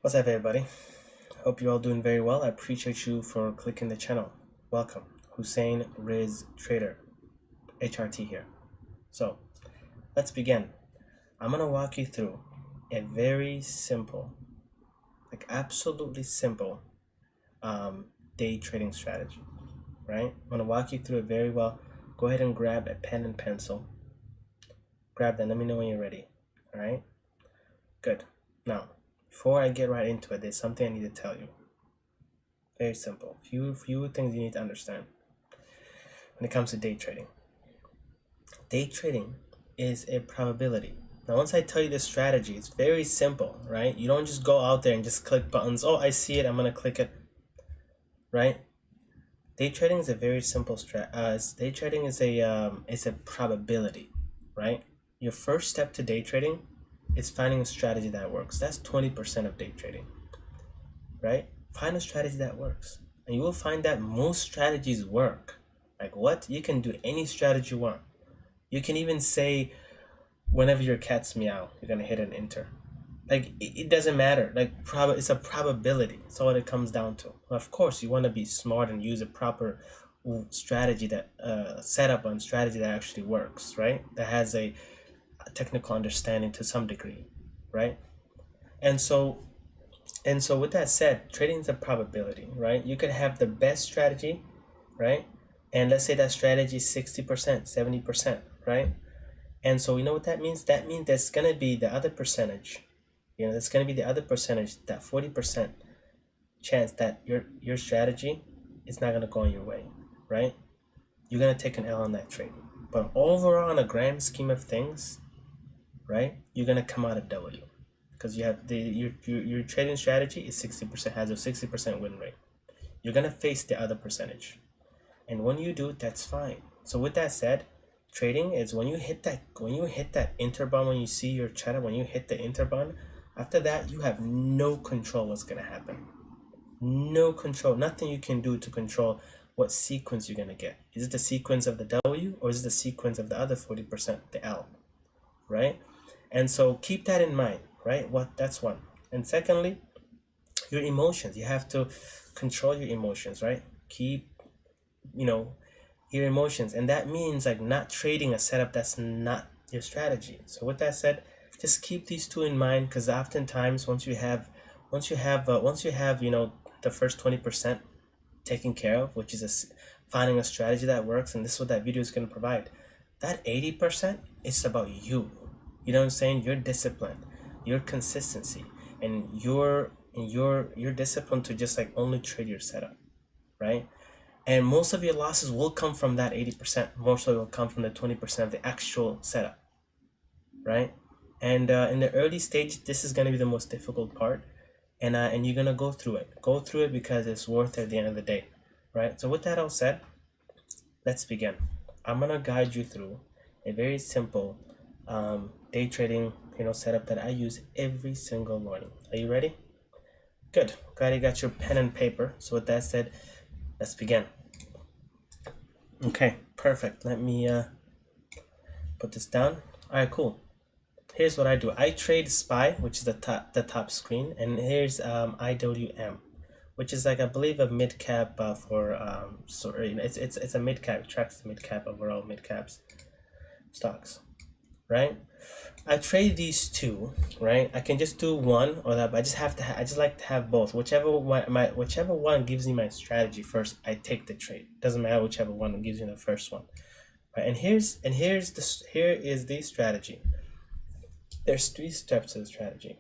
What's up, everybody? Hope you're all doing very well. I appreciate you for clicking the channel. Welcome. Hussein Rizz Trader, HRT here. So let's begin. I'm gonna walk you through a very simple, absolutely simple day trading strategy, right? I'm gonna walk you through it very well. Go ahead and grab a pen and pencil. Grab that. Let me know when you're ready. All right? Good. Now, before I get right into it, there's something I need to tell you. Very simple. Few things you need to understand when it comes to day trading. Day trading is a probability. Now, once I tell you this strategy, it's very simple, right? You don't just go out there and just click buttons. Oh, I see it. I'm gonna click it, right? Day trading is a very simple day trading is a probability, right? Your first step to day trading is finding a strategy that works. That's 20% of day trading, right? Find a strategy that works, and you will find that most strategies work. Like what? You can do any strategy you want. You can even say, whenever your cat's meow, you're gonna hit an enter. Like it doesn't matter. It's a probability. That's all it comes down to. Of course, you want to be smart and use a proper strategy that setup on strategy that actually works, right? That has a technical understanding to some degree, right? And so with that said, trading is a probability, right? You could have the best strategy, right? And let's say that strategy is 60%, 70%, right? And so you know what that means? That means there's gonna be the other percentage. There's gonna be the other percentage, that 40% chance that your strategy is not gonna go on your way, right? You're gonna take an L on that trade. But overall, on a grand scheme of things, right, you're gonna come out a W, because you have your trading strategy is 60%, has a 60% win rate. You're gonna face the other percentage, and when you do, that's fine. So with that said, trading is when you hit that interbond, when you see your chart, when you hit the interbond, after that you have no control what's gonna happen. No control, nothing you can do to control what sequence you're gonna get. Is it the sequence of the W, or is it the sequence of the other 40%, the L, right? And so keep that in mind, right? That's one. And secondly, your emotions. You have to control your emotions, right? Keep your emotions, and that means not trading a setup that's not your strategy. So with that said, just keep these two in mind, because oftentimes once you have the first 20% taken care of, which is finding a strategy that works, and this is what that video is going to provide, that 80% is about you. You know what I'm saying? Your discipline, your consistency, and your discipline to just only trade your setup, right? And most of your losses will come from that 80%. More so will come from the 20% of the actual setup, right? And in the early stage, this is going to be the most difficult part, and you're gonna go through it because it's worth it at the end of the day, right? So with that all said, let's begin. I'm gonna guide you through a very simple day trading setup that I use every single morning. Are you ready? Good. Glad you got your pen and paper. So with that said, let's begin. Okay, perfect. Let me put this down. All right, cool. Here's what I do. I trade SPY, which is the top screen, and here's IWM, which is I believe a mid cap for it's a mid cap. It tracks the mid cap, overall mid caps stocks, right? I trade these two, right? I can just do one or that, but I just like to have both. Whichever one gives me my strategy first, I take the trade. Doesn't matter whichever one gives me the first one, right? And here is the strategy. There's 3 steps to the strategy.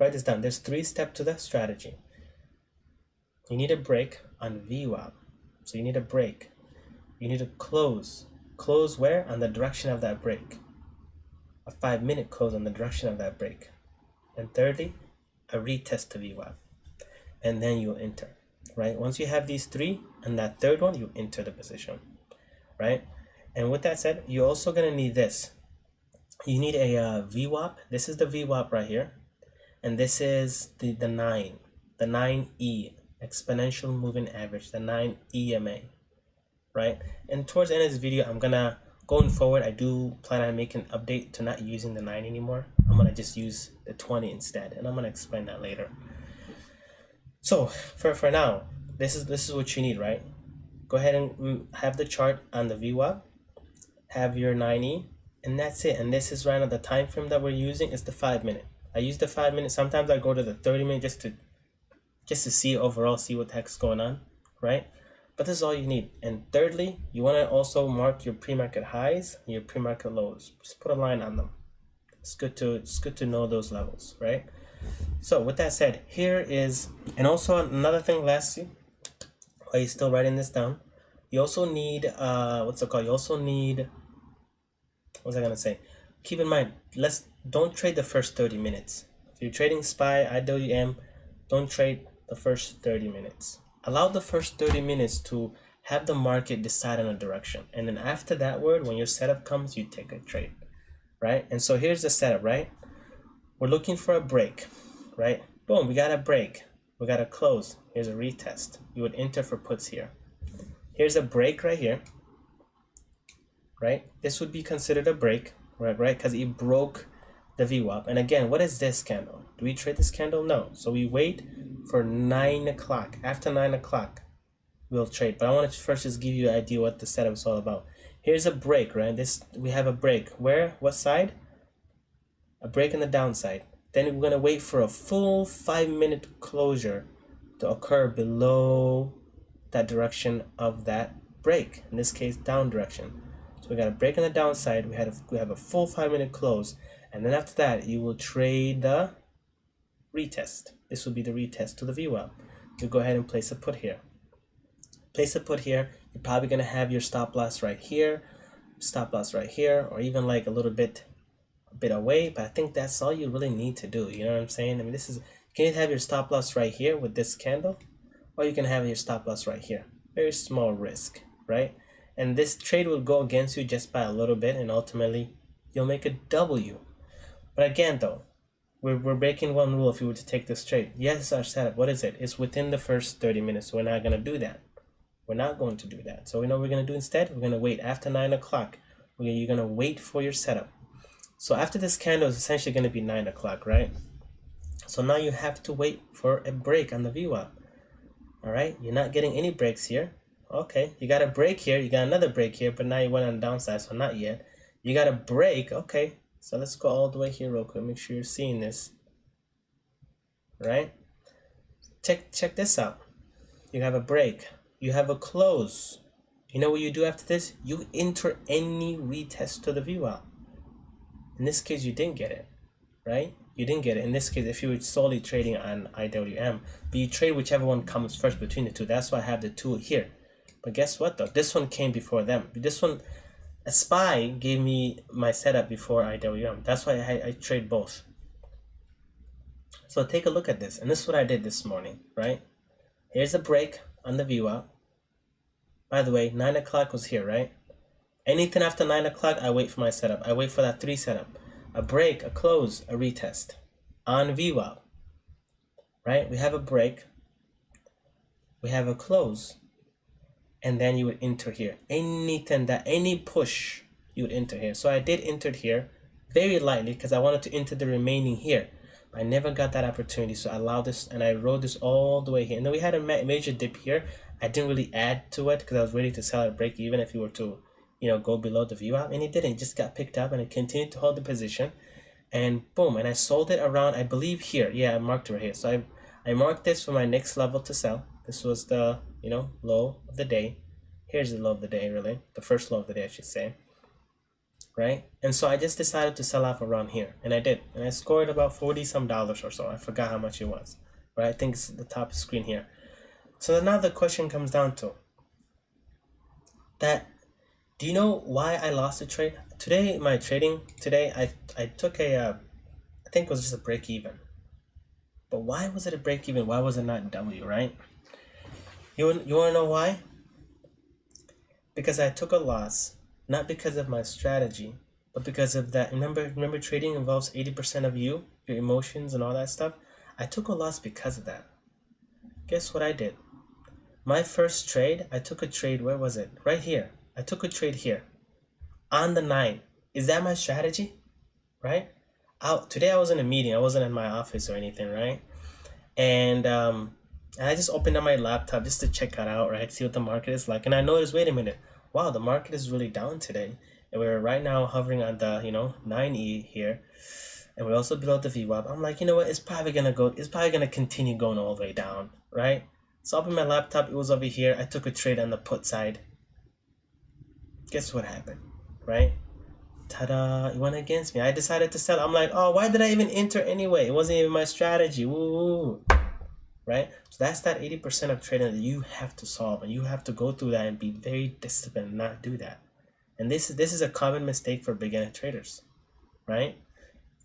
Write this down. There's 3 steps to the strategy. You need a break on VWAP. So you need a break. You need to close. Close where? On the direction of that break. A 5-minute close on the direction of that break. And thirdly, a retest to VWAP. And then you'll enter, right? Once you have these 3, and that third one, you enter the position, right? And with that said, you're also going to need this. You need a VWAP. This is the VWAP right here. And this is the 9E, exponential moving average, the 9 EMA, right? And towards the end of this video, I'm gonna Going forward, I do plan on making an update to not using the 9 anymore. I'm gonna just use the 20 instead, and I'm gonna explain that later. So for now, this is what you need, right? Go ahead and have the chart on the VWAP, have your 90, and that's it. And this is right now the time frame that we're using is the 5-minute. I use the 5-minute. Sometimes I go to the 30-minute just to see overall, see what the heck's going on, right? But this is all you need. And thirdly, you want to also mark your pre-market highs and your pre-market lows. Just put a line on them. It's good to know those levels, right? So with that said, here is, and also another thing lastly, while you're still writing this down, you also need what's it called? You also need, what was I gonna say? Keep in mind, don't trade the first 30 minutes. If you're trading SPY, IWM, don't trade the first 30 minutes. Allow the first 30 minutes to have the market decide on a direction. And then after that word, when your setup comes, you take a trade, right? And so here's the setup, right? We're looking for a break, right? Boom, we got a break. We got a close. Here's a retest. You would enter for puts here. Here's a break right here, right? This would be considered a break, right? Because it broke the VWAP. And again, what is this candle? Do we trade this candle? No. So we wait for 9 o'clock. After 9 o'clock, we'll trade. But I want to first just give you an idea what the setup is all about. Here's a break, right? We have a break. Where? What side? A break in the downside. Then we're going to wait for a full 5-minute closure to occur below that direction of that break. In this case, down direction. So we got a break on the downside. We have a full 5-minute close. And then after that, you will trade the retest. This will be the retest to the VWAP. You go ahead and place a put here. Place a put here. You're probably going to have your stop loss right here, or even like a little bit away. But I think that's all you really need to do. You know what I'm saying? I mean, you can have your stop loss right here with this candle, or you can have your stop loss right here. Very small risk, right? And this trade will go against you just by a little bit, and ultimately you'll make a W. But again, though, we're breaking one rule if we were to take this trade. Yes, it's our setup. What is it? It's within the first 30 minutes. So we're not going to do that. We're not going to do that. So we know what we're going to do instead. We're going to wait after 9 o'clock. You're going to wait for your setup. So after this candle is essentially going to be 9 o'clock, right? So now you have to wait for a break on the VWAP. All right? You're not getting any breaks here. Okay, you got a break here. You got another break here, but now you went on the downside, so not yet. You got a break. Okay, so let's go all the way here real quick. Make sure you're seeing this. Right? Check this out. You have a break. You have a close. You know what you do after this? You enter any retest to the VWAP. In this case, you didn't get it, right? You didn't get it. In this case, if you were solely trading on IWM, but you trade whichever one comes first between the two. That's why I have the two here. But guess what though? This one came before them. This one, a SPY gave me my setup before IWM. That's why I trade both. So take a look at this. And this is what I did this morning, right? Here's a break on the VWAP. By the way, 9 o'clock was here, right? Anything after 9 o'clock, I wait for my setup. I wait for that 3 setup. A break, a close, a retest on VWAP, right? We have a break. We have a close. And then you would enter here. Any push, you would enter here. So I did enter here very lightly because I wanted to enter the remaining here. But I never got that opportunity. So I allowed this and I rode this all the way here. And then we had a major dip here. I didn't really add to it because I was ready to sell at a break even if you were to, go below the VWAP. And it didn't. It just got picked up and it continued to hold the position. And boom. And I sold it around, I believe here. Yeah, I marked it right here. So I marked this for my next level to sell. This was the, low of the day. Here's the low of the day, really. The first low of the day, I should say. Right? And so I just decided to sell off around here. And I did. And I scored about $40-some or so. I forgot how much it was. Right? I think it's the top screen here. So now the question comes down to that, do you know why I lost the trade? Today, my trading, I took I think it was just a break even. But why was it a break even? Why was it not W, right? You want to know why? Because I took a loss, not because of my strategy, but because of that. Remember trading involves 80% of you, your emotions and all that stuff. I took a loss because of that. Guess what I did? My first trade, I took a trade, where was it? Right here. I took a trade here on the 9. Is that my strategy? Right? Today I was in a meeting. I wasn't in my office or anything, right? And I just opened up my laptop just to check it out, right? See what the market is like. And I noticed, wait a minute, wow, the market is really down today. And we're right now hovering on the 9E here. And we're also below the VWAP. I'm like, you know what? It's probably gonna continue going all the way down, right? So I opened my laptop, it was over here. I took a trade on the put side. Guess what happened, right? Ta-da, it went against me. I decided to sell. I'm like, oh, why did I even enter anyway? It wasn't even my strategy. Woo, right? So that's that 80% of trading that you have to solve, and you have to go through that and be very disciplined and not do that. And this is a common mistake for beginner traders, right?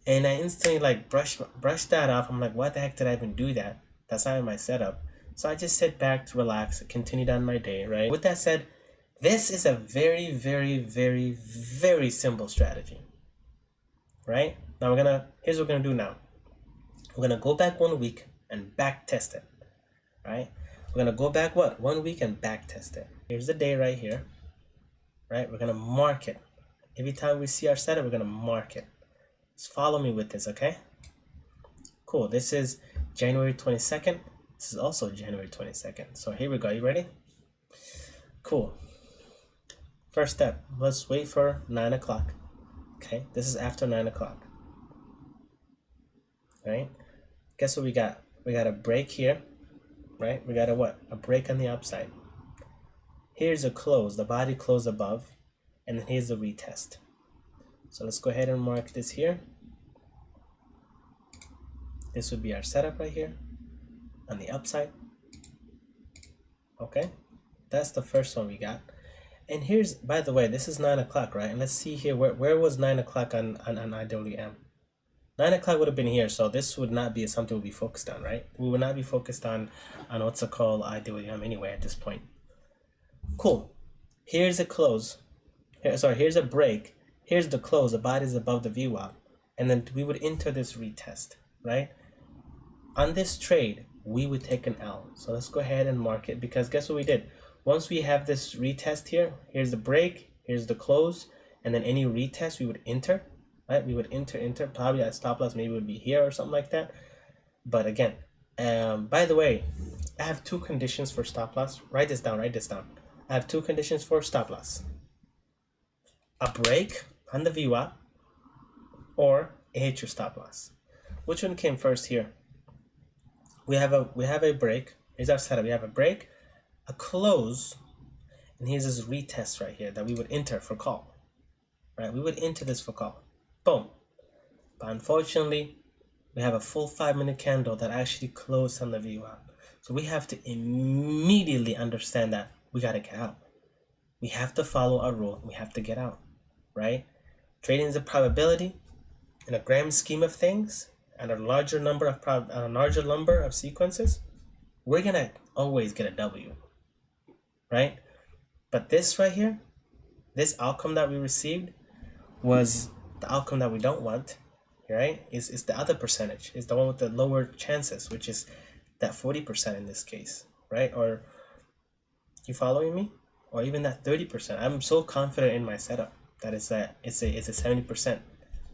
And I instantly like brush that off. I'm like, what the heck did I even do that? That's not in my setup. So I just sit back to relax, continue down my day, right? With that said, this is a very, very, very, very simple strategy, right? Now here's what we're gonna do now. We're gonna go back 1 week and back test it, right? We're gonna go back 1 week and back test it. Here's the day right here, right? We're gonna mark it. Every time we see our setup, we're gonna mark it. Just follow me with this, okay? Cool, this is January 22nd. This is also January 22nd. So here we go, you ready? Cool. First step, let's wait for 9 o'clock. Okay, this is after 9 o'clock. Right? Guess what we got? We got a break here, right? We got a what? A break on the upside. Here's a close, the body close above, and then here's the retest. So let's go ahead and mark this here. This would be our setup right here on the upside. Okay, that's the first one we got. And here's, by the way, this is 9 o'clock, right? And let's see here, where was 9 o'clock on IWM? 9 o'clock would have been here, so this would not be something we'll be focused on, right? We would not be focused on what's it called, IWM anyway at this point. Cool. Here's a close. Here's a break. Here's the close. The body's above the VWAP. And then we would enter this retest, right? On this trade, we would take an L. So let's go ahead and mark it, because guess what we did? Once we have this retest here, here's the break, here's the close, and then any retest we would enter, right? We would enter, probably at stop loss maybe would be here or something like that. But again, by the way, I have 2 conditions for stop loss. Write this down. I have 2 conditions for stop loss. A break on the VWAP or it hits your stop loss. Which one came first here? We have a break. Here's our setup. We have a break, a close, and here's this retest right here that we would enter for call, right? We would enter this for call, boom. But unfortunately, we have a full 5-minute candle that actually closed on the VWAP. So we have to immediately understand that we got to get out. We have to follow our rule. We have to get out, right? Trading is a probability in a grand scheme of things, and a larger number of sequences. We're gonna always get a W, right? But this right here, this outcome that we received was the outcome that we don't want, right? Is the other percentage, is the one with the lower chances, which is that 40% in this case, right? Or you following me? Or even that 30%. I'm so confident in my setup that it's a 70%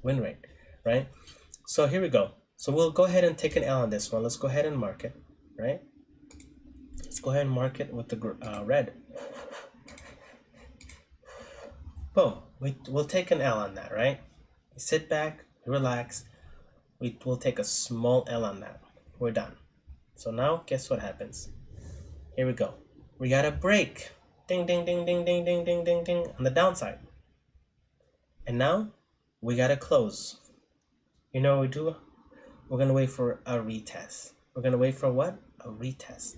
win rate, right? So here we go. So we'll go ahead and take an L on this one. Let's go ahead and mark it, right? Let's go ahead and mark it with the red. Boom. We'll take an L on that, right? We sit back, relax. We'll take a small L on that. We're done. So now, guess what happens? Here we go. We got a break. Ding, ding, ding, ding, ding, ding, ding, ding, ding on the downside. And now we got to close. You know what we do? We're going to wait for a retest. We're going to wait for what? A retest.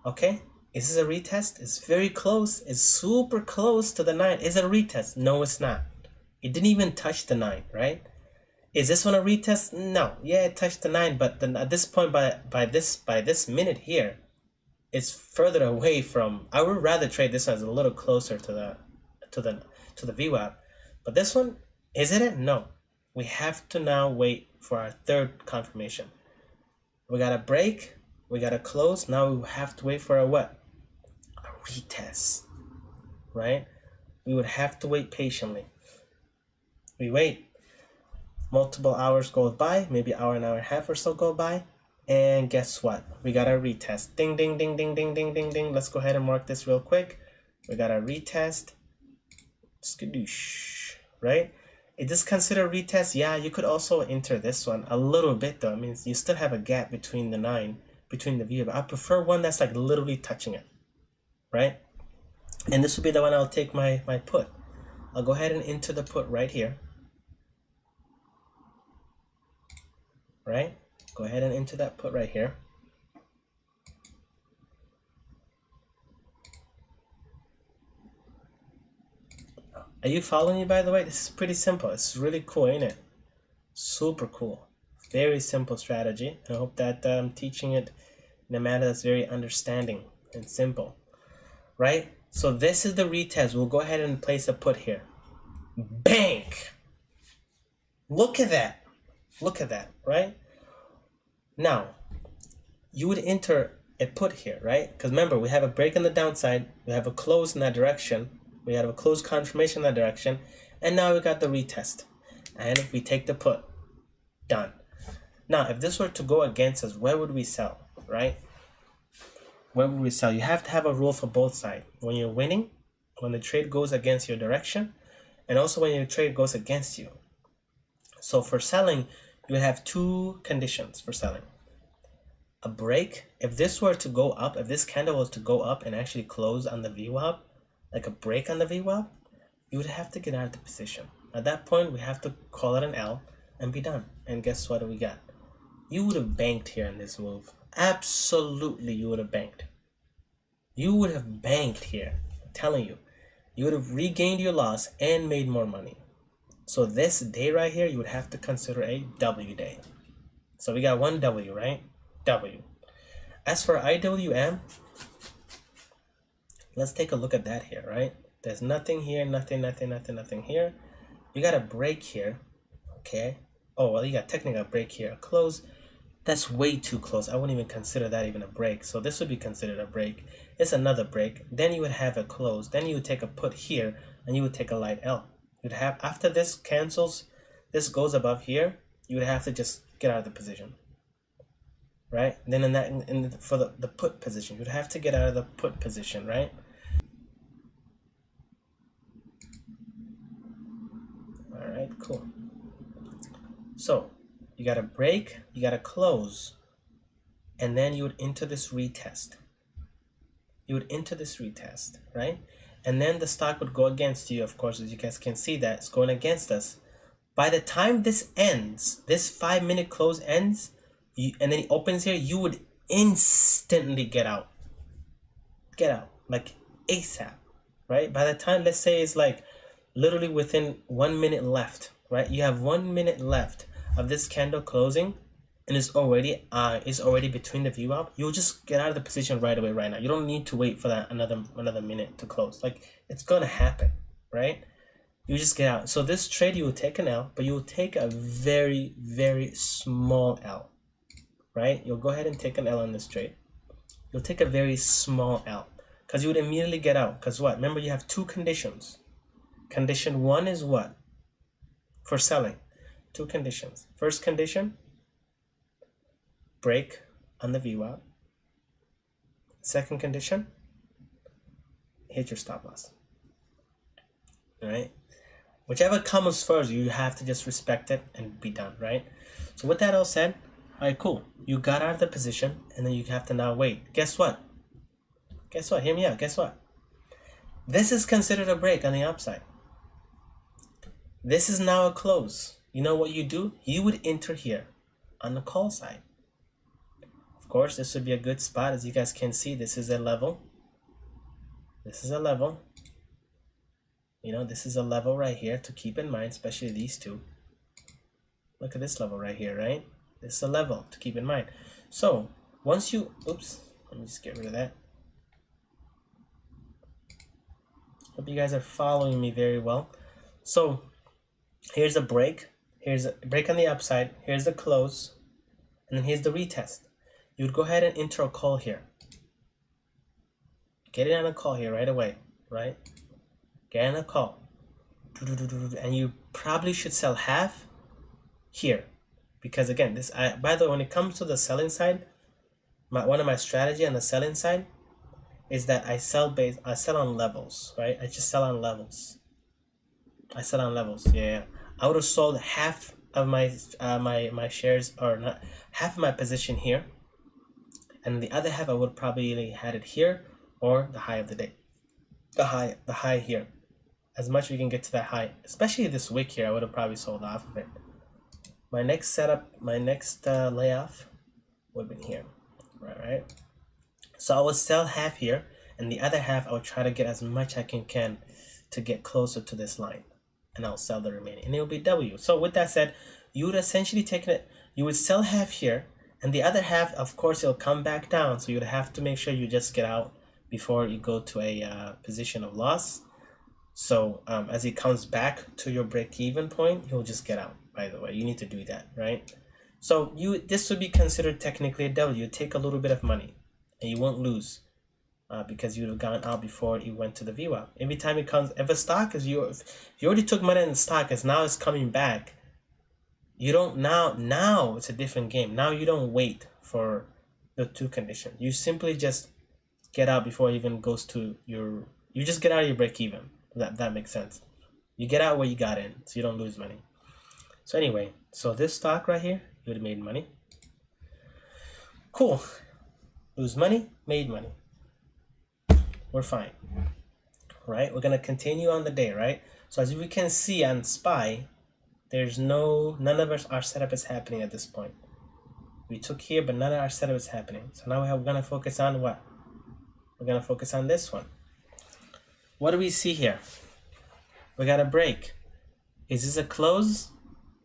Okay? Is this a retest? It's very close. It's super close to the 9. Is it a retest? No, it's not. It didn't even touch the 9, right? Is this one a retest? No. Yeah, it touched the 9, but then at this point, by this minute here, it's further away from. I would rather trade this one as a little closer to the VWAP. But this one, is it? No. We have to now wait for our third confirmation. We got a break. We got to close. Now we have to wait for a what? A retest, right? we would have to wait patiently. We wait. Multiple hours goes by, maybe hour and a half or so go by, and guess what? We got a retest. Ding, ding, ding, ding, ding, ding, ding, ding. Let's go ahead and mark this real quick. We got a retest. Skadoosh, right? Is this considered retest? Yeah, you could also enter this one a little bit though. I mean, you still have a gap between the 9, between the view, but I prefer one that's like literally touching it, right? And this will be the one I'll take my put. I'll go ahead and enter the put right here. Right? Go ahead and enter that put right here. Are you following me, by the way? This is pretty simple. It's really cool, ain't it? Super cool. Very simple strategy. I hope that I'm teaching it in a manner that's very understanding and simple. Right? So this is the retest. We'll go ahead and place a put here. Bank! Look at that. Look at that, right? Now, you would enter a put here, right? Because remember, we have a break on the downside, we have a close in that direction, we have a close confirmation in that direction, and now we got the retest. And we take the put. Done. Now, if this were to go against us, where would we sell, right? Where would we sell? You have to have a rule for both sides. When you're winning, when the trade goes against your direction, and also when your trade goes against you. So for selling, you have 2 conditions for selling. A break, if this were to go up, if this candle was to go up and actually close on the VWAP, like a break on the VWAP, you would have to get out of the position. At that point, we have to call it an L and be done. And guess what we got? You would have banked here in this move. Absolutely, you would have banked. You would have banked here. I'm telling you. You would have regained your loss and made more money. So this day right here, you would have to consider a W day. So we got one W, right? W. As for IWM, let's take a look at that here, right? There's nothing here, nothing here. You got a break here, okay? Oh, well, you got technically a break here, a close. That's way too close. I wouldn't even consider that even a break. So this would be considered a break. It's another break. Then you would have a close. Then you would take a put here, and you would take a light L. You'd have, after this cancels, this goes above here, you would have to just get out of the position, right? Then for the put position, you'd have to get out of the put position, right? All right, cool. So you got a break, you got a close, and then you would enter this retest. You would enter this retest, right? And then the stock would go against you, of course, as you guys can see that it's going against us. By the time this ends, this 5-minute close ends, and then it opens here, you would instantly get out. Get out, like ASAP, right? By the time, let's say it's like literally within 1 minute left, right? You have 1 minute left of this candle closing, and it's already between the VWAP. You'll just get out of the position right away right now. You don't need to wait for that another minute to close. Like, it's gonna happen, right? You just get out. So this trade, you will take an L, but you will take a very, very small L, right? You'll go ahead and take an L on this trade. You'll take a very small L because you would immediately get out. Because what? Remember, you have 2 conditions. Condition 1 is what? For selling. 2 conditions. First condition, break on the VWAP. Second condition, hit your stop loss. All right? Whichever comes first, you have to just respect it and be done, right? So with that all said, all right, cool. You got out of the position, and then you have to now wait. Guess what? Guess what? Hear me out. Guess what? This is considered a break on the upside. This is now a close. You know what you do? You would enter here on the call side. Of course, this would be a good spot. As you guys can see, this is a level. This is a level. You know, this is a level right here to keep in mind, especially these two. Look at this level right here, right? This is a level to keep in mind. So once you, oops, let me just get rid of that. Hope you guys are following me very well. So here's a break. Here's a break on the upside. Here's the close. And then here's the retest. You would go ahead and enter a call here. Get it on a call here right away, right? get in a call, and you probably should sell half here, because again, this by the way, when it comes to the selling side, one of my strategy on the selling side is that I sell on levels, right? I just sell on levels. I sell on levels. Yeah. I would have sold half of my my shares, or not half of my position here, and the other half I would probably had it here, or the high of the day, the high here. As much as we can get to that high, especially this wick here, I would have probably sold off of it. My next setup, my next layoff would have been here, right? So I would sell half here, and the other half I would try to get as much I can to get closer to this line, and I'll sell the remaining, and it will be W. So with that said, you would essentially take it, you would sell half here, and the other half, of course, it'll come back down, so you'd have to make sure you just get out before you go to a position of loss. So as it comes back to your break-even point, you'll just get out. By the way, you need to do that, right? So this would be considered technically a W. You take a little bit of money, and you won't lose because you would have gone out before you went to the VWAP. Every time it comes, if a stock is if you already took money in the stock, as now it's coming back, you don't now it's a different game. Now you don't wait for the two conditions. You simply just get out before it even goes to your. You just get out of your break even. That makes sense. You get out where you got in, so you don't lose money. So anyway, so this stock right here, you would have made money. Cool. Lose money, made money. We're fine. Right? We're gonna continue on the day, right? So as we can see on SPY, there's none of our setup is happening at this point. We took here, but none of our setup is happening. So now we're gonna focus on what? We're gonna focus on this one. What do we see here? We got a break. Is this a close?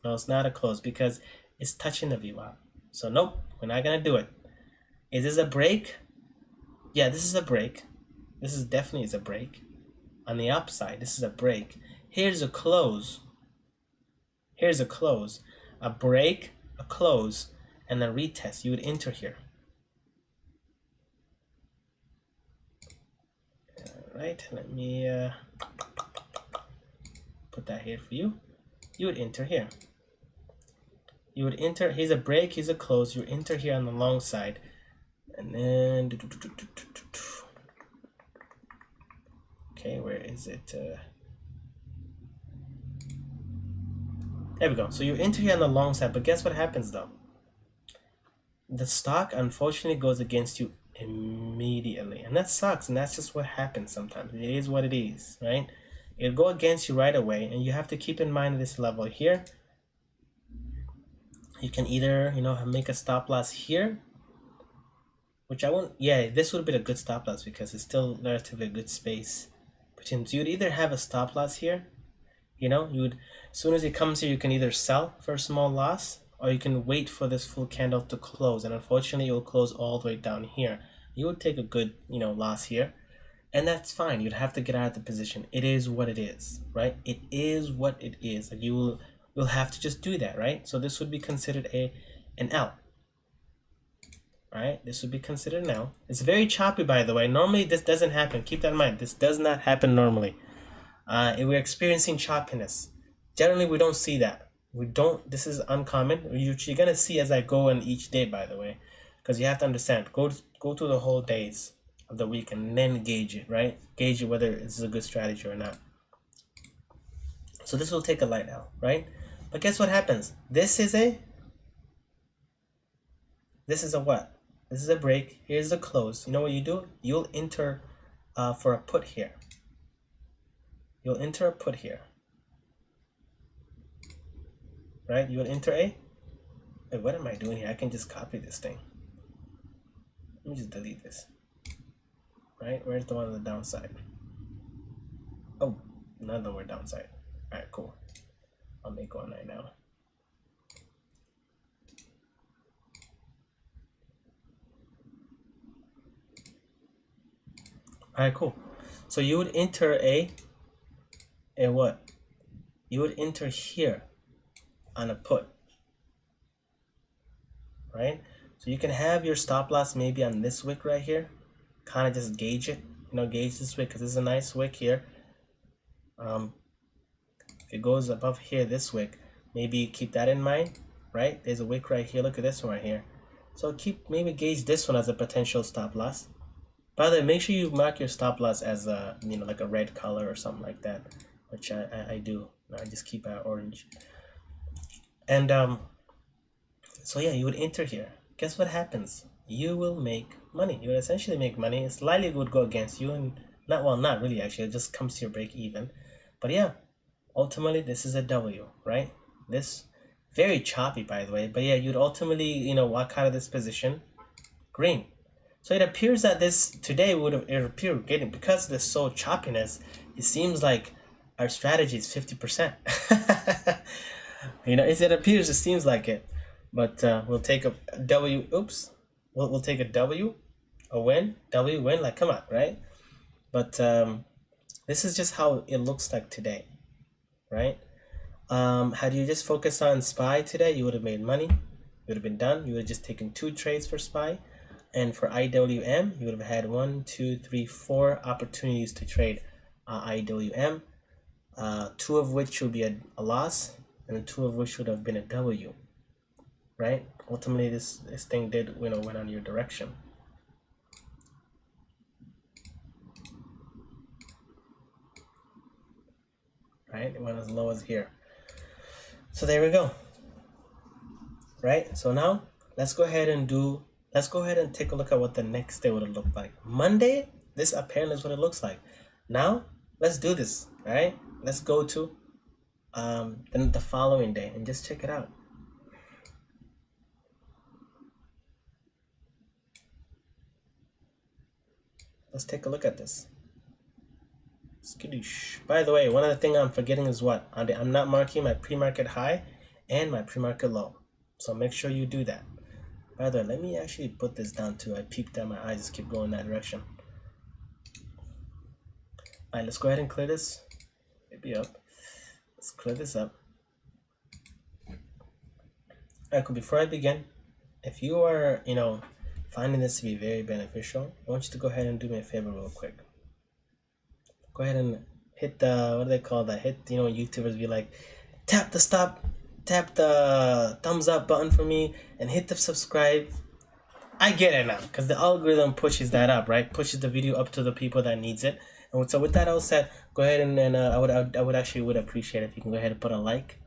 No, it's not a close because it's touching the VWAP. So nope, we're not gonna do it. Is this a break? Yeah, this is a break. This is definitely a break. On the upside, this is a break. Here's a close. Here's a close. A break, a close, and a retest. You would enter here. All right, let me put that here for you. You would enter here. You would enter. Here's a break. Here's a close. You enter here on the long side, and then okay, where is it? There we go. So you enter here on the long side, but guess what happens though? The stock unfortunately goes against you immediately, and that sucks. And that's just what happens sometimes. It is what it is, right? It'll go against you right away, and you have to keep in mind this level here. You can either, make a stop loss here, which I won't. Yeah, this would have been a good stop loss because it's still relatively a good space between. So you'd either have a stop loss here, you would, as soon as it comes here, you can either sell for a small loss, or you can wait for this full candle to close, and unfortunately, it will close all the way down here. You would take a good, loss here, and that's fine. You'd have to get out of the position. It is what it is, right? It is what it is. Like you'll have to just do that, right? So this would be considered an L. Right? This would be considered an L. It's very choppy, by the way. Normally, this doesn't happen. Keep that in mind. This does not happen normally. We're experiencing choppiness. Generally, we don't see that. We don't. This is uncommon. You're gonna see as I go on each day, by the way, because you have to understand. Go through the whole days of the week and then gauge it, right? Gauge it whether this is a good strategy or not. So this will take a light L, right? But guess what happens? This is a what? This is a break. Here's a close. You know what you do? You'll enter for a put here. You'll enter a put here. Right? You'll enter a... Wait, what am I doing here? I can just copy this thing. Let me just delete this. Right? Where's the one on the downside? Oh, none of them were downside. Alright, cool. I'll make one right now. Alright, cool. So you would enter a what? You would enter here on a put. Right? So you can have your stop loss maybe on this wick right here. Kind of just gauge it. Gauge this wick because this is a nice wick here. If it goes above here this wick, maybe keep that in mind, right? There's a wick right here. Look at this one right here. So maybe gauge this one as a potential stop loss. By the way, make sure you mark your stop loss as a, like a red color or something like that, which I do. I just keep it orange. And so yeah, you would enter here. Guess what happens? You will make money. You would essentially make money. It slightly would go against you, and not really actually. It just comes to your break even. But yeah, ultimately this is a W, right? This very choppy, by the way. But yeah, you'd ultimately walk out of this position green. So it appears that this today it appear getting, because there's so choppiness, it seems like our strategy is 50%. It seems like it. But we'll take a W. Oops. We'll take a W, a win, W win. Like, come on, right? But this is just how it looks like today, right? Had you just focused on SPY today, you would have made money. You would have been done. You would have just taken 2 trades for SPY. And for IWM, you would have had 1, 2, 3, 4 opportunities to trade IWM. 2 of which would be a loss, and 2 of which would have been a W. Right? Ultimately, this thing did went on your direction. Right? It went as low as here. So there we go. Right? So now let's go ahead and take a look at what the next day would have looked like. Monday, this apparently is what it looks like. Now let's do this. All right? Let's go to then the following day and just check it out. Let's take a look at this. Skadoosh. By the way, one of the things I'm forgetting is what? I'm not marking my pre-market high and my pre-market low. So make sure you do that. By the way, let me actually put this down too. I peeped at my eyes, just keep going that direction. Alright, let's go ahead and clear this. Maybe up. Let's clear this up. Alright, cool. Before I begin, if you are, finding this to be very beneficial, I want you to go ahead and do me a favor real quick. Go ahead and hit the, what do they call that? Hit, YouTubers be like, tap the thumbs up button for me and hit the subscribe. I get it now, because the algorithm pushes that up, right? Pushes the video up to the people that needs it. And so with that all said, go ahead and I would appreciate it if you can go ahead and put a like,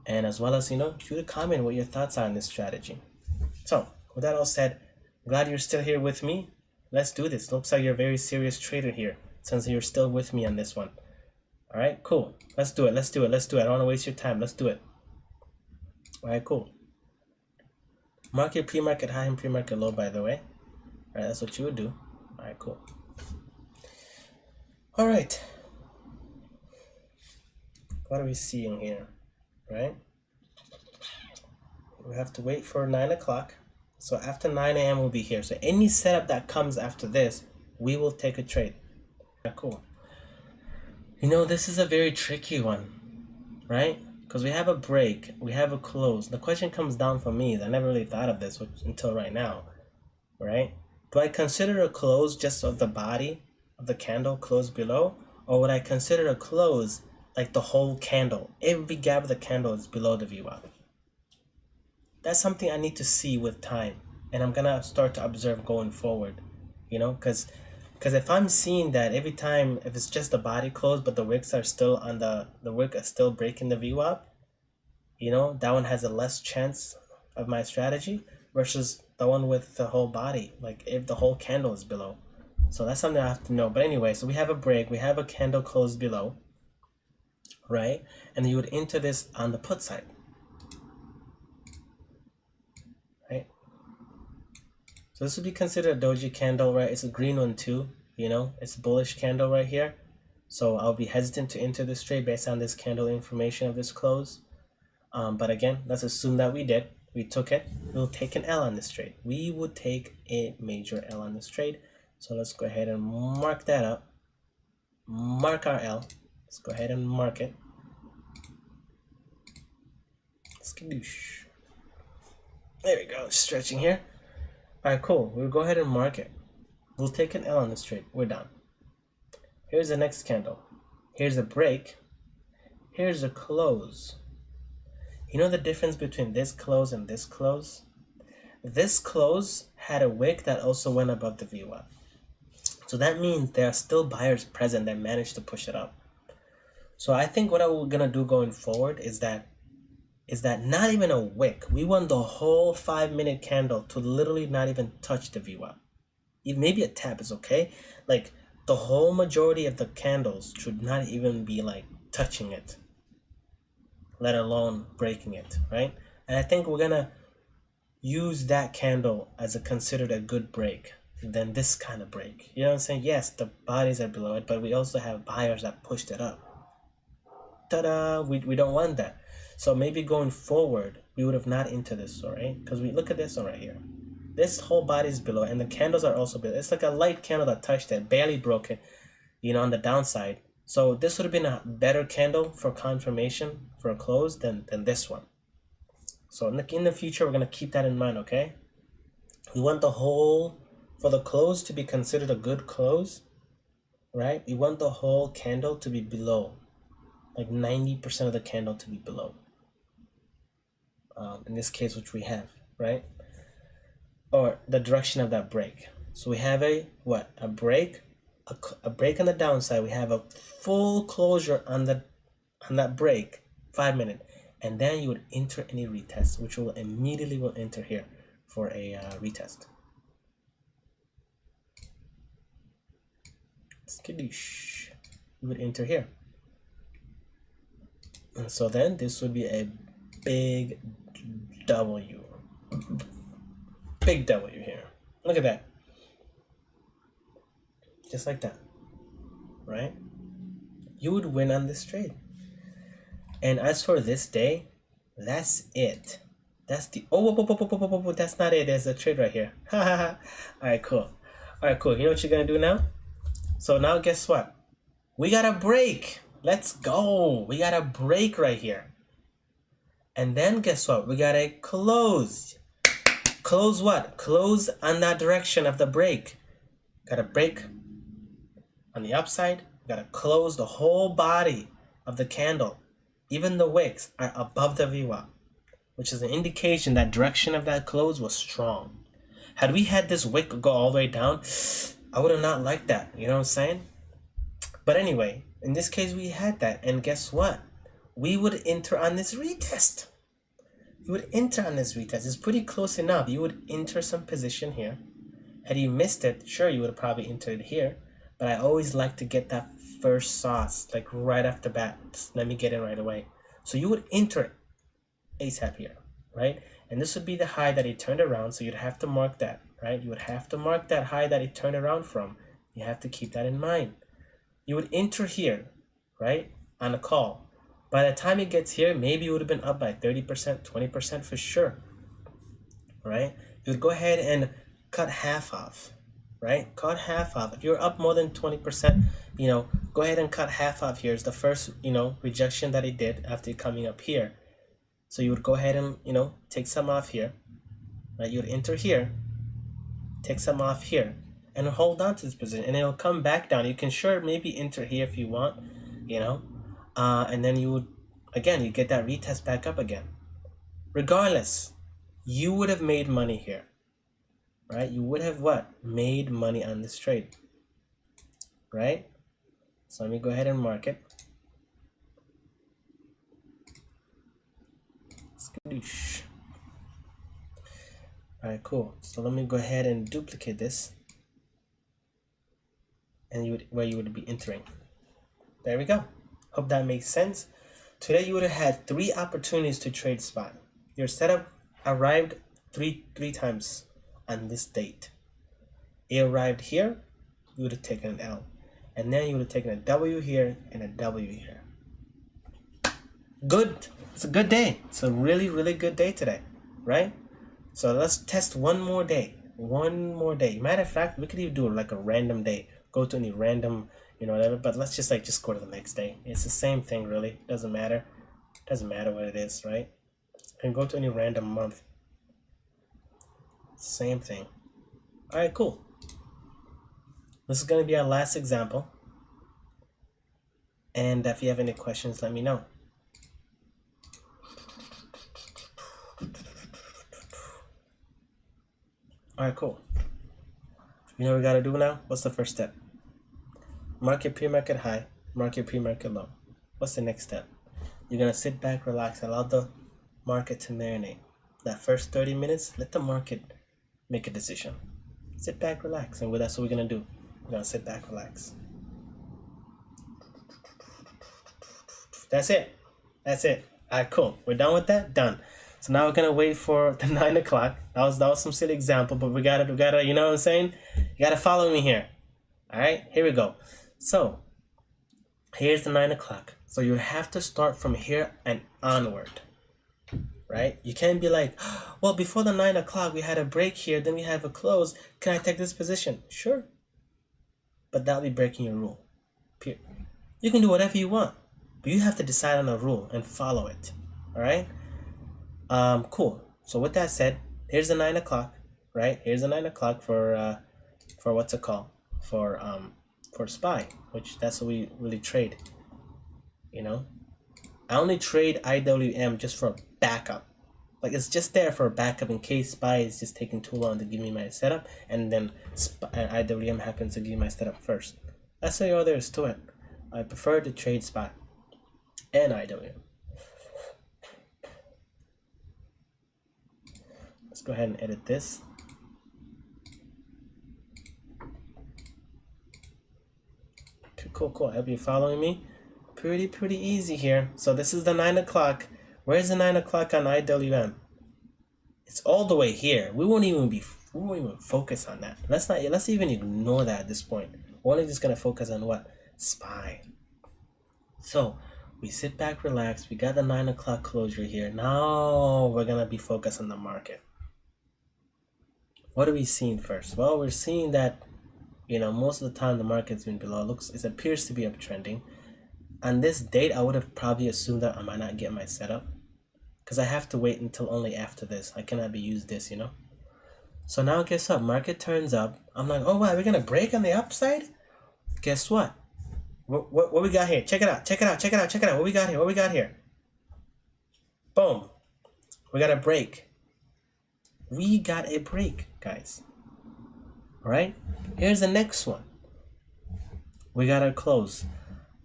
and as well as shoot a comment what your thoughts are on this strategy. So with that all said, glad you're still here with me. Let's do this. Looks like you're a very serious trader here, since you're still with me on this one. All right, cool. Let's do it. I don't want to waste your time. Let's do it. All right, cool. Market pre-market high and pre-market low, by the way. All right, that's what you would do. All right, cool. All right. What are we seeing here, right? We have to wait for 9 o'clock. So after 9 a.m. we'll be here. So any setup that comes after this, we will take a trade. All right, cool. This is a very tricky one, right? Because we have a break, we have a close. The question comes down for me is I never really thought of this until right now, right? Do I consider a close just of the body of the candle close below? Or would I consider a close like the whole candle? Every gap of the candle is below the VWAP. That's something I need to see with time. And I'm going to start to observe going forward, because if I'm seeing that every time, if it's just the body close, but the wicks are still on the wick is still breaking the VWAP, that one has a less chance of my strategy versus the one with the whole body, like if the whole candle is below. So that's something I have to know. But anyway, so we have a break, we have a candle closed below, right? And you would enter this on the put side, right? So this would be considered a doji candle, right? It's a green one too, it's a bullish candle right here. So I'll be hesitant to enter this trade based on this candle information of this close. But again, let's assume that we did. We took it. We'll take an L on this trade. We would take a major L on this trade. So let's go ahead and mark that up. Mark our L. Let's go ahead and mark it. Skadoosh. There we go. Stretching here. All right, cool. We'll go ahead and mark it. We'll take an L on this trade. We're done. Here's the next candle. Here's a break. Here's a close. You know the difference between this close and this close? This close had a wick that also went above the VWAP. So that means there are still buyers present that managed to push it up. So I think what we're gonna do going forward is that not even a wick. We want the whole 5-minute candle to literally not even touch the VWAP. Even maybe a tap is okay. Like the whole majority of the candles should not even be like touching it, let alone breaking it, right? And I think we're gonna use that candle as considered a good break than this kind of break. You know what I'm saying? Yes, the bodies are below it, but we also have buyers that pushed it up. Ta-da! We don't want that. So maybe going forward, we would have not into this, all right? Because we look at this one right here. This whole body is below, and the candles are also below. It's like a light candle that touched it, barely broke it, you know, on the downside. So this would have been a better candle for confirmation for a close than this one. So in the future, we're going to keep that in mind, okay? We want the whole, for the close to be considered a good close, right? We want the whole candle to be below, like 90% of the candle to be below. In this case, which we have, right? Or the direction of that break. So we have a what? A break, a break on the downside. We have a full closure on that break, 5 minute, and then you would enter any retest, which will immediately enter here for a retest. Skadoosh. You would enter here, and so then this would be a big W. Big W here. Look at that. Just like that. Right? You would win on this trade. And as for this day, that's it. That's the that's not it. There's a trade right here. Alright, cool. Alright, cool. You know what you're gonna do now? So now guess what? We got a break. Let's go. We got a break right here. And then guess what? We got a close. Close what? Close on that direction of the break. Got a break on the upside. Got to close the whole body of the candle. Even the wicks are above the VWAP, which is an indication that direction of that close was strong. Had we had this wick go all the way down, I would have not liked that. You know what I'm saying? But anyway, in this case, we had that. And guess what? We would enter on this retest. You would enter on this retest. It's pretty close enough. You would enter some position here. Had you missed it, sure, you would have probably entered it here. But I always like to get that first sauce, like right off the bat. Just let me get it right away. So you would enter ASAP here, right? And this would be the high that it turned around. So you'd have to mark that, right? You would have to mark that high that it turned around from. You have to keep that in mind. You would enter here, right? On a call. By the time it gets here, maybe it would have been up by 30%, 20% for sure, right? You would go ahead and cut half off, right? Cut half off. If you're up more than 20%, you know, go ahead and cut half off here. It's the first, you know, rejection that it did after coming up here. So you would go ahead and, you know, take some off here, right? You would enter here, take some off here, and hold on to this position, and it'll come back down. You can sure maybe enter here if you want, you know. And then you would, again, you get that retest back up again. Regardless, you would have made money here, right? You would have what? Made money on this trade, right? So let me go ahead and mark it. Skadoosh. All right, cool. So let me go ahead and duplicate this, and where you would be entering. There we go. Hope that makes sense. Today you would have had 3 opportunities to trade spot. Your setup arrived three times on this date. It arrived here, you would have taken an L. And then you would have taken a W here and a W here. Good. It's a good day. It's a really, really good day today, right? So let's test one more day. One more day. Matter of fact, we could even do like a random day. Go to any random, you know, whatever, but let's just go to the next day. It's the same thing, really. Doesn't matter. Doesn't matter what it is, right? You can go to any random month. Same thing. All right, cool. This is going to be our last example. And if you have any questions, let me know. All right, cool. You know what we gotta do now? What's the first step? Market pre-market high, market pre-market low. What's the next step? You're gonna sit back, relax, allow the market to marinate. That first 30 minutes, let the market make a decision. Sit back, relax, and that's what we're gonna do. We're gonna sit back, relax. That's it. That's it. All right, cool. We're done with that. Done. So now we're gonna wait for the 9 o'clock. That was some silly example, but we gotta, you know what I'm saying? You gotta follow me here. All right, here we go. So here's the 9 o'clock. So you have to start from here and onward, right? You can't be like, well, before the 9 o'clock, we had a break here, then we have a close. Can I take this position? Sure. But that'll be breaking your rule. You can do whatever you want, but you have to decide on a rule and follow it. All right? Cool. So with that said, here's the 9 o'clock, right? Here's the 9 o'clock for what's it called? For SPY, which that's what we really trade. You know, I only trade IWM just for backup. Like, it's just there for a backup in case SPY is just taking too long to give me my setup, and then IWM happens to give me my setup first. That's all there is to it. I prefer to trade SPY and IWM. Let's go ahead and edit this. Cool. I hope you're following me. Pretty easy here. So this is the 9 o'clock. Where's the 9 o'clock on IWM? It's all the way here. We won't even focus on that. Let's even ignore that at this point. We're only just gonna focus on what? SPY. So we sit back, relax. We got the 9 o'clock closure here. Now we're gonna be focused on the market. What are we seeing first? Well, we're seeing that, you know, most of the time the market's been below. It appears to be uptrending. On this date, I would have probably assumed that I might not get my setup, because I have to wait until only after this. I cannot be used this, you know. So now guess what? Market turns up. I'm like, oh wow, we're gonna break on the upside. Guess what? What we got here? Check it out. What we got here? Boom. We got a break. We got a break, guys. All right. Here's the next one. We got our close.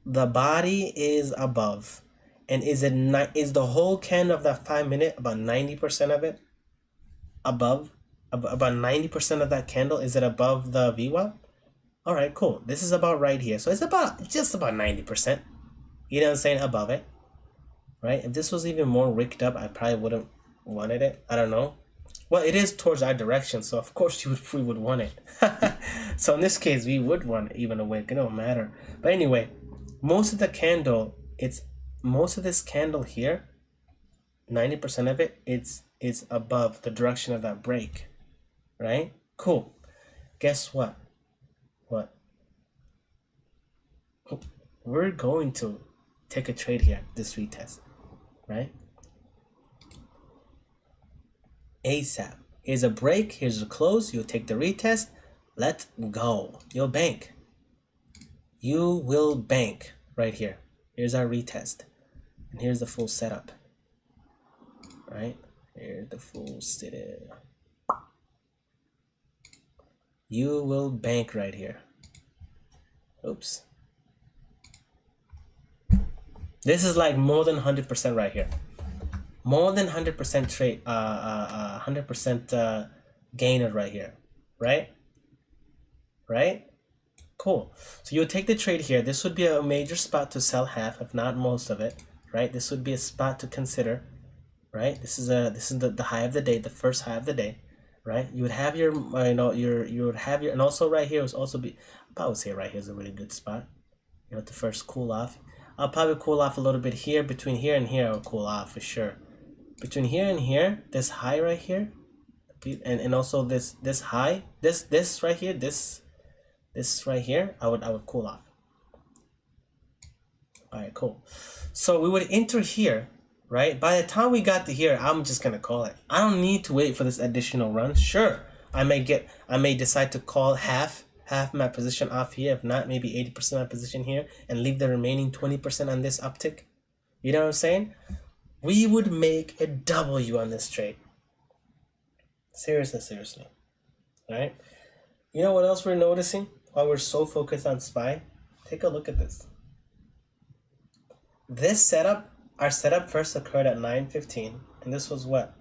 The body is above, and is the whole candle of that 5 minute about 90% of it above? About 90% of that candle, is it above the VWAP? All right, cool. This is about right here, so it's just about 90%. You know what I'm saying? Above it, right? If this was even more wicked up, I probably wouldn't wanted it. I don't know. Well, it is towards our direction, so of course we would want it. So in this case, we would want even a wick. It don't matter. But anyway, most of the candle, most of this candle here, 90% of it, it's above the direction of that break, right? Cool. Guess what? We're going to take a trade here, this retest, right? ASAP. Here's a break, here's a close, you'll take the retest, let's go. You'll bank. You will bank right here. Here's our retest. And here's the full setup. Right? Here's the full setup. You will bank right here. Oops. This is like more than 100% right here. More than 100% trade, 100% gainer right here, right? Right? Cool. So you'll take the trade here. This would be a major spot to sell half, if not most of it, right? This would be a spot to consider, right? This is the high of the day, the first high of the day, right? You would have your, you would have your, and also right here was also be, I would say right here is a really good spot. You know, the first cool off. I'll probably cool off a little bit here. Between here and here, I'll cool off for sure. Between here and here, this high right here, and also this high, this right here, this right here, I would cool off. All right, cool. So we would enter here, right? By the time we got to here, I'm just gonna call it. I don't need to wait for this additional run. Sure, I may decide to call half half my position off here, if not maybe 80% of my position here, and leave the remaining 20% on this uptick. You know what I'm saying? We would make a W on this trade. Seriously. All right. You know what else we're noticing while we're so focused on SPY? Take a look at this. This setup, our setup first occurred at 9:15, and this was what?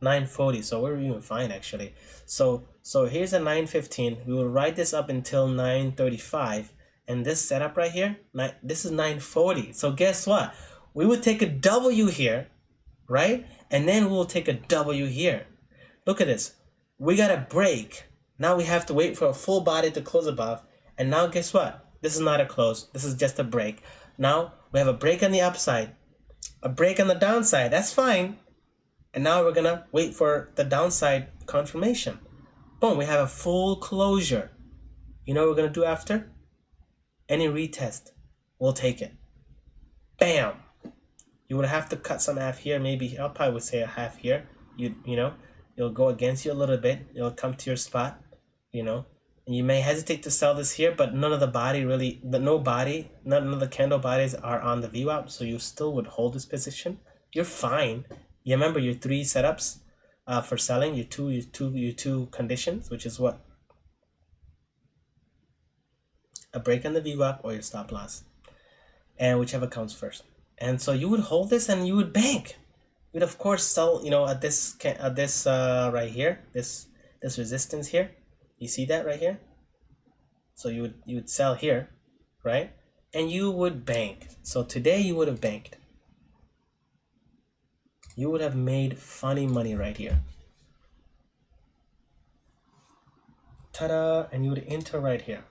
9:40. So we're even fine actually. So here's a 9:15. We will ride this up until 9:35, and this setup right here, this is 9:40. So guess what? We would take a W here, right? And then we'll take a W here. Look at this. We got a break. Now we have to wait for a full body to close above. And now guess what? This is not a close. This is just a break. Now we have a break on the upside, a break on the downside. That's fine. And now we're gonna wait for the downside confirmation. Boom, we have a full closure. You know what we're gonna do after? Any retest, we'll take it. Bam. You would have to cut some half here, maybe I probably would say a half here. You know, it'll go against you a little bit. It'll come to your spot, you know. And you may hesitate to sell this here, but none of the body really, none of the candle bodies are on the VWAP, so you still would hold this position. You're fine. You remember your 3 setups for selling, your two conditions, which is what? A break on the VWAP or your stop loss, and whichever comes first. And so you would hold this and you would bank. You'd of course sell, you know, at this right here, this resistance here. You see that right here? So you would sell here, right? And you would bank. So today you would have banked. You would have made funny money right here. Ta-da! And you would enter right here.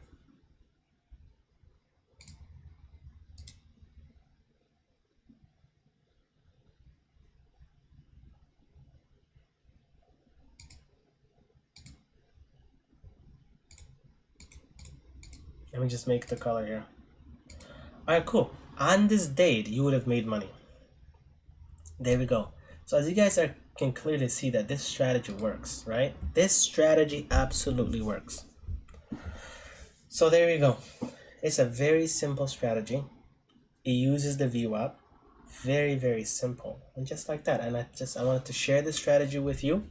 Let me just make the color here. All right, cool. On this date, you would have made money. There we go. So as you guys can clearly see that this strategy works, right? This strategy absolutely works. So there you go. It's a very simple strategy. It uses the VWAP. Very, very simple. And just like that. And I wanted to share this strategy with you.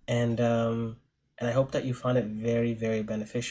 And I hope that you found it very, very beneficial.